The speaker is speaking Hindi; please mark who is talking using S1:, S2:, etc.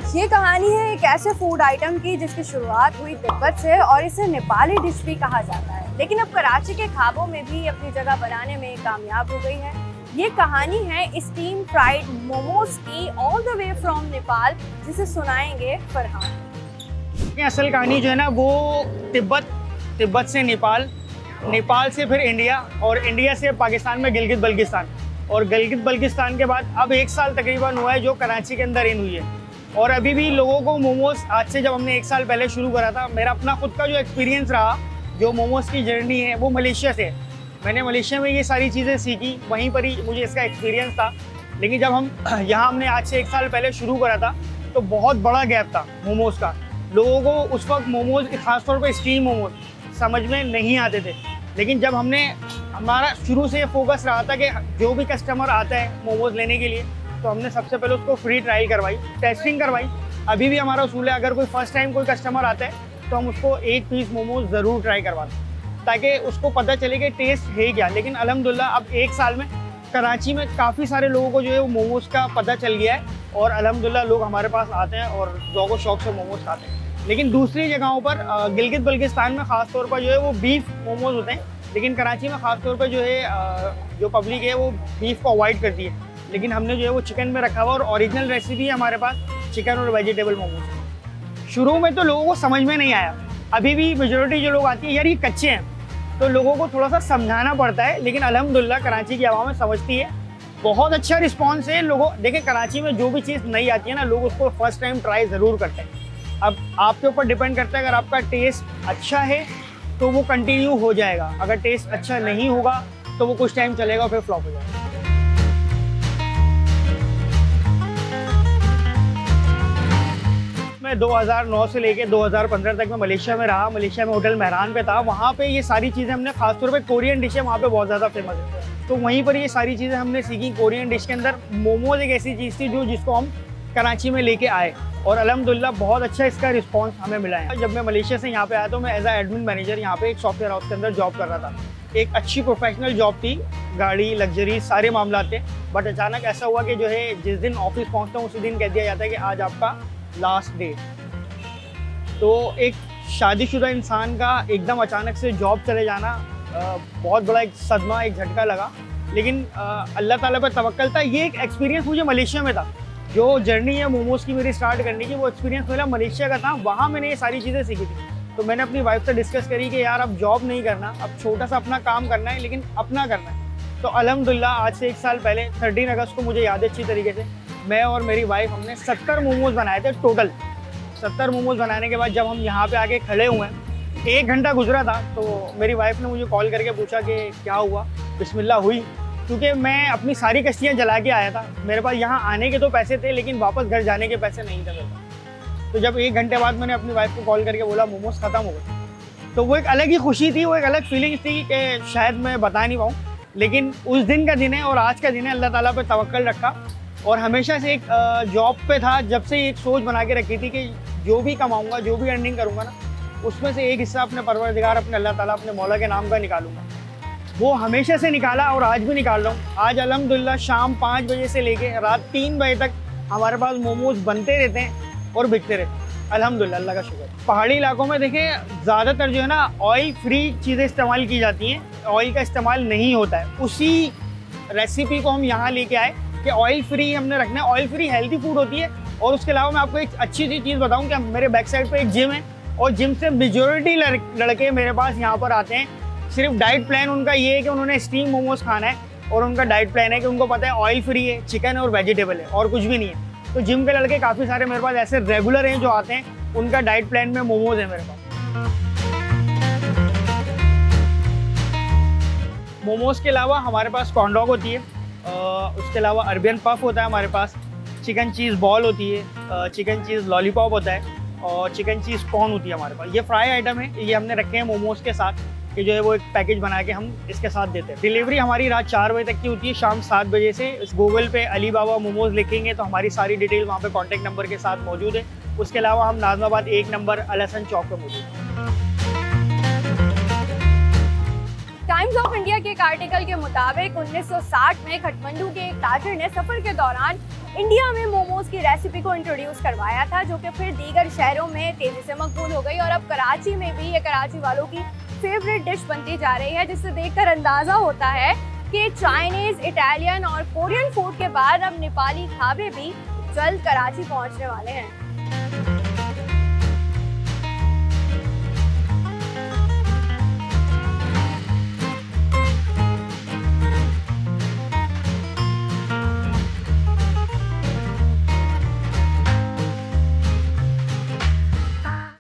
S1: ये कहानी है एक ऐसे फूड आइटम की जिसकी शुरुआत हुई तिब्बत से और इसे नेपाली डिश भी कहा जाता है, लेकिन अब कराची के ख्वाबों में भी अपनी जगह बनाने में कामयाब हो गई है। ये कहानी है स्टीम फ्राइड मोमोज की all the way from Nepal, जिसे सुनाएंगे फरहान।
S2: असल कहानी जो है ना वो तिब्बत से नेपाल, नेपाल से फिर इंडिया और इंडिया से पाकिस्तान में गिलगित बल्किस्तान और गिलगित बल्किस्तान के बाद अब 1 साल तकरीबन हुआ है जो कराची के अंदर इन हुई है। और अभी भी लोगों को मोमोज, आज से जब हमने 1 साल पहले शुरू करा था, मेरा अपना खुद का जो एक्सपीरियंस रहा, जो मोमोज की जर्नी है वो मलेशिया से है। मैंने मलेशिया में ये सारी चीज़ें सीखी, वहीं पर ही मुझे इसका एक्सपीरियंस था। लेकिन जब हम यहाँ हमने आज से 1 साल पहले शुरू करा था तो बहुत बड़ा गैप था मोमोज का। लोगों को उस वक्त मोमोज, खासतौर पर स्टीम मोमोज समझ में नहीं आते थे। लेकिन जब हमारा शुरू से फोकस रहा था कि जो भी कस्टमर आता है मोमोज लेने के लिए, तो हमने सबसे पहले उसको फ्री ट्रायल करवाई, टेस्टिंग करवाई। अभी भी हमारा उसूल है, अगर कोई फर्स्ट टाइम कोई कस्टमर आता है तो हम उसको 1 पीस मोमोज ज़रूर ट्राई करवाते हैं ताकि उसको पता चले कि टेस्ट है क्या। लेकिन अल्हम्दुलिल्लाह अब 1 साल में कराची में काफ़ी सारे लोगों को जो है वो मोमोज का पता चल गया है और अल्हम्दुलिल्लाह लोग हमारे पास आते हैं और ज़ौक़ शौक़ से मोमोज खाते हैं। लेकिन दूसरी जगहों पर गिलगित बल्किस्तान में ख़ास तौर पर जो है वो बीफ मोमोज होते हैं, लेकिन कराची में ख़ास तौर पर जो है जो पब्लिक है वो बीफ को अवॉइड करती है। लेकिन हमने जो है वो चिकन में रखा हुआ और ओरिजिनल रेसिपी है हमारे पास चिकन और वेजिटेबल मोमोज। शुरू में तो लोगों को समझ में नहीं आया, अभी भी मेजॉरिटी जो लोग आती है यार ये कच्चे हैं, तो लोगों को थोड़ा सा समझाना पड़ता है। लेकिन अल्हम्दुलिल्लाह कराची की आवाम समझती है, बहुत अच्छा रिस्पॉन्स है लोगों। देखिए कराची में जो भी चीज़ नई आती है ना, लोग उसको फर्स्ट टाइम ट्राई ज़रूर करते हैं। अब आपके ऊपर डिपेंड करता है, अगर आपका टेस्ट अच्छा है तो वो कंटिन्यू हो जाएगा, अगर टेस्ट अच्छा नहीं होगा तो वो कुछ टाइम चलेगा और फिर फ्लॉप हो जाएगा। मैं 2009 से लेके 2015 तक मैं मलेशिया में रहा। मलेशिया में होटल मेहरान पे था, वहाँ पे ये सारी चीज़ें हमने, खासतौर पे कोरियन डिश है वहाँ पे बहुत ज़्यादा फेमस है, तो वहीं पर ये सारी चीज़ें हमने सीखी। कोरियन डिश के अंदर मोमोज एक ऐसी चीज़ थी जिसको हम कराची में लेके आए और अल्हम्दुलिल्लाह बहुत अच्छा इसका रिस्पांस हमें मिला है। जब मैं मलेशिया से यहाँ पे आया तो मैं एज एडमिन मैनेजर यहाँ पे एक सॉफ्टवेयर हाउस के अंदर जॉब कर रहा था। एक अच्छी प्रोफेशनल जॉब थी, गाड़ी, लग्जरी, सारे मामला थे। बट अचानक ऐसा हुआ कि जो है जिस दिन ऑफिस पहुँचता हूँ उसी दिन कह दिया जाता है कि आज आपका लास्ट डे। तो एक शादीशुदा इंसान का एकदम अचानक से जॉब चले जाना बहुत बड़ा एक सदमा, एक झटका लगा। लेकिन अल्लाह ताला पर तवक्कल था। ये एक एक्सपीरियंस मुझे मलेशिया में था, जो जर्नी है मोमोज़ की मेरी स्टार्ट करने की, वो एक्सपीरियंस मेरा मलेशिया का था। वहाँ मैंने ये सारी चीज़ें सीखी थी। तो मैंने अपनी वाइफ से डिस्कस करी कि यार अब जॉब नहीं करना, अब छोटा सा अपना काम करना है, लेकिन अपना करना है। तो अल्हम्दुलिल्लाह आज से 1 साल पहले 13 अगस्त को मुझे याद है अच्छी तरीके से, मैं और मेरी वाइफ हमने 70 मोमोज़ बनाए थे टोटल। 70 मोमोज़ बनाने के बाद जब हम यहाँ पे आके खड़े हुए हैं, 1 घंटा गुजरा था, तो मेरी वाइफ ने मुझे कॉल करके पूछा कि क्या हुआ। बिस्मिल्लाह हुई, क्योंकि मैं अपनी सारी कश्तियाँ जला के आया था। मेरे पास यहाँ आने के तो पैसे थे लेकिन वापस घर जाने के पैसे नहीं थे मेरे पास। तो जब 1 घंटे बाद मैंने अपनी वाइफ को कॉल करके बोला मोमोज़ ख़त्म हो गए, तो वो एक अलग ही खुशी थी, वो एक अलग फीलिंग्स थी कि शायद मैं बता नहीं पाऊँ। लेकिन उस दिन का दिन है और आज का दिन है, अल्लाह ताला पे तवक्कल रखा और हमेशा से एक जॉब पे था। जब से एक सोच बना के रखी थी कि जो भी कमाऊँगा, जो भी अर्निंग करूँगा ना, उसमें से एक हिस्सा अपने परवरदिगार, अपने अल्लाह ताला, अपने मौला के नाम का निकालूंगा। वो हमेशा से निकाला और आज भी निकाल रहा हूँ। आज अल्हम्दुलिल्लाह शाम 5 बजे से लेके रात 3 बजे तक हमारे पास मोमोज़ बनते रहते हैं और बिकते रहते हैं। अल्हम्दुलिल्लाह, अल्लाह का शुक्र। पहाड़ी इलाकों में देखिए ज़्यादातर जो है ना ऑयल फ्री चीज़ें इस्तेमाल की जाती हैं, ऑयल का इस्तेमाल नहीं होता है। उसी रेसिपी को हम यहाँ लेके आए कि ऑयल फ्री हमने रखना है। ऑयल फ्री हेल्दी फूड होती है। और उसके अलावा मैं आपको एक अच्छी सी चीज़ बताऊँ कि मेरे बैक साइड पे एक जिम है और जिम से मेजॉरिटी लड़के मेरे पास यहाँ पर आते हैं। सिर्फ डाइट प्लान उनका ये है कि उन्होंने स्टीम मोमोज़ खाना है और उनका डाइट प्लान है कि उनको पता है ऑयल फ्री है, चिकन और वेजिटेबल है और कुछ भी नहीं है। तो जिम के लड़के काफ़ी सारे मेरे पास ऐसे रेगुलर हैं जो आते हैं, उनका डाइट प्लान में मोमोज़ है मेरे पास। मोमोज़ के अलावा हमारे पास कॉर्न डॉग होती है, उसके अलावा अरबियन पफ होता है हमारे पास, चिकन चीज़ बॉल होती है, चिकन चीज़ लॉलीपॉप होता है और चिकन चीज़ कॉर्न होती है हमारे पास। ये फ्राई आइटम है, ये हमने रखे हैं मोमोज़ के साथ, कि जो है वो एक पैकेज बना के हम इसके साथ देते हैं। डिलीवरी हमारी रात 4 बजे तक की होती है, शाम 7 बजे से। गूगल पे अली बाबा मोमोज़ लिखेंगे तो हमारी सारी डिटेल वहाँ पे कॉन्टैक्ट नंबर के साथ मौजूद है। उसके अलावा हम नाज़माबाद 1 नंबर अल हसन चौक पर मौजूद हैं।
S1: टाइम टाइम्स ऑफ इंडिया के एक आर्टिकल के मुताबिक 1960 में काठमांडू के एक ताजिर ने सफर के दौरान इंडिया में मोमोज की रेसिपी को इंट्रोड्यूस करवाया था, जो कि फिर दीगर शहरों में तेजी से मकबूल हो गई और अब कराची में भी ये कराची वालों की फेवरेट डिश बनती जा रही है, जिससे देखकर अंदाजा होता है कि चाइनीज, इटालियन और कोरियन फूड के बाद अब नेपाली ढाबे भी जल्द कराची पहुंचने वाले हैं।